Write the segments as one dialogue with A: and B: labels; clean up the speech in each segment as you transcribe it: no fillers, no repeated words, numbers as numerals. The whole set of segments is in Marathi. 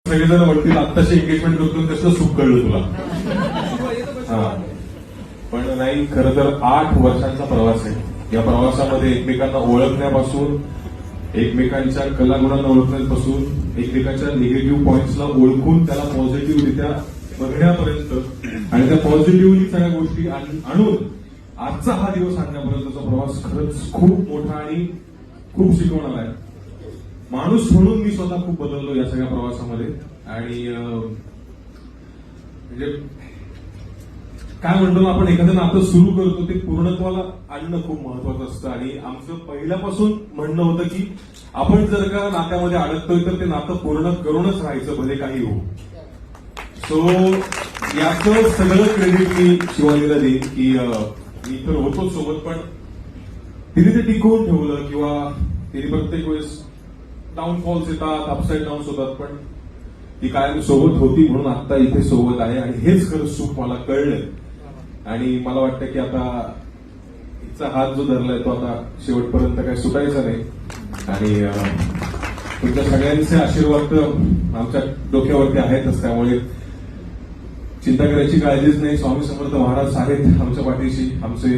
A: सगळेजण म्हणतील आत्ताशी एंगेजमेंट करतो कसलं सुख कळलं तुला. हा पण नाही, खरं तर 8 वर्षांचा प्रवास आहे. या प्रवासामध्ये एकमेकांना ओळखण्यापासून, एकमेकांच्या कलागुणांना ओळखण्यापासून, एकमेकांच्या निगेटिव्ह पॉइंट्सला ओळखून त्याला पॉझिटिव्हरित्या बघण्यापर्यंत आणि त्या पॉझिटिव्हली सगळ्या गोष्टी आणून आजचा हा दिवस आणण्यापर्यंतचा प्रवास खरंच खूप मोठा आणि खूप शिकवणारा आहे. माणूस म्हणून मी स्वतः खूप बदललो या सगळ्या प्रवासामध्ये. आणि म्हणजे काय म्हणतो ना आपण, एखादं नातं सुरू करतो ते पूर्णत्वाला आणणं खूप महत्वाचं असतं. आणि आमचं पहिल्यापासून म्हणणं होतं की आपण जर का नात्यामध्ये अडकतोय तर ते नातं पूर्ण करूनच राहायचं, भले काही हो. सो याचं सगळं क्रेडिट मी शिवानीला देईन की मी तर होतो सोबत, पण तिने ते टिकवून ठेवलं. किंवा तिने प्रत्येक वेळेस डाऊनफॉल्स येतात, अपसाईड डाऊन्स होतात, पण ती कायम सोबत होती म्हणून आता इथे सोबत आहे. आणि हेच खरं सुख मला कळलंय. आणि मला वाटतं की आता हिचा हात जो धरलाय तो आता शेवटपर्यंत काही सुटायचा नाही. आणि तुमच्या सगळ्यांचे आशीर्वाद आमच्या डोक्यावरती आहेतच, त्यामुळे चिंता करायची काळजीच नाही. स्वामी समर्थ महाराज आहेत आमच्या पाठीशी, आमचे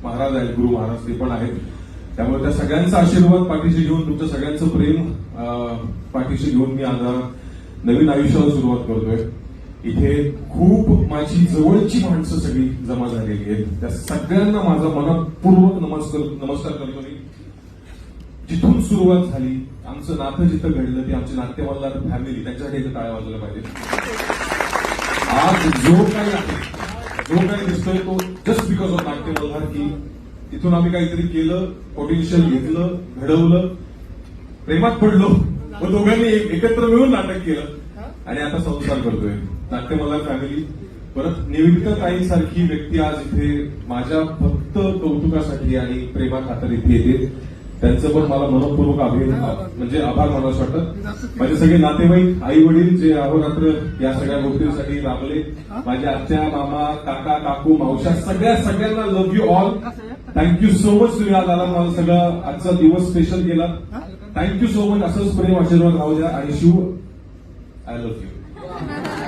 A: महाराज आहेत, गुरु महाराज ते पण आहेत. त्यामुळे त्या सगळ्यांचा आशीर्वाद पाठीशी घेऊन, तुमच्या सगळ्यांचं प्रेम पाठीशी घेऊन मी आता नवीन आयुष्याला सुरुवात करतोय. इथे खूप माझी जवळची माणसं सगळी जमा झालेली आहेत. त्या सगळ्यांना माझा मनपूर्वक नमस्कार करतो मी. जिथून सुरुवात झाली, आमचं नातं जिथं घडलं, ते आमचे नाट्यमल्हार फॅमिली, त्यांच्यासाठी इथं टाळ्या वाजवल्या पाहिजे. आज जो काही दिसतोय तो जस्ट बिकॉज ऑफ नाट्यमल्हार, की तिथून आम्ही काहीतरी केलं, पोटेन्शियल घेतलं, घडवलं, प्रेमात पडलो, मग दोघांनी एकत्र मिळून नाटक केलं आणि आता संसार करतोय. नाट्यमल्हार फॅमिली. परत निवेदिता ताईंसारखी व्यक्ती आज इथे माझ्या फक्त कौतुकासाठी आणि प्रेमाखातर इथे येते. त्यांचं पण मला मनपूर्वक म्हणजे आभार मानावं वाटतं. माझे सगळे नातेवाईक, आई वडील जे अहोरात्र या सगळ्या गोष्टींसाठी राबले, माझे आत्या, मामा, काका, काकू, मावशा, सगळ्यांना love you all. Thank you so much. तुम्ही आज आला, मला सगळं आजचा दिवस स्पेशल केला. Thank you so much. असंच प्रेम आशीर्वाद राहू द्या. आणि शिव, आय लव्ह यू.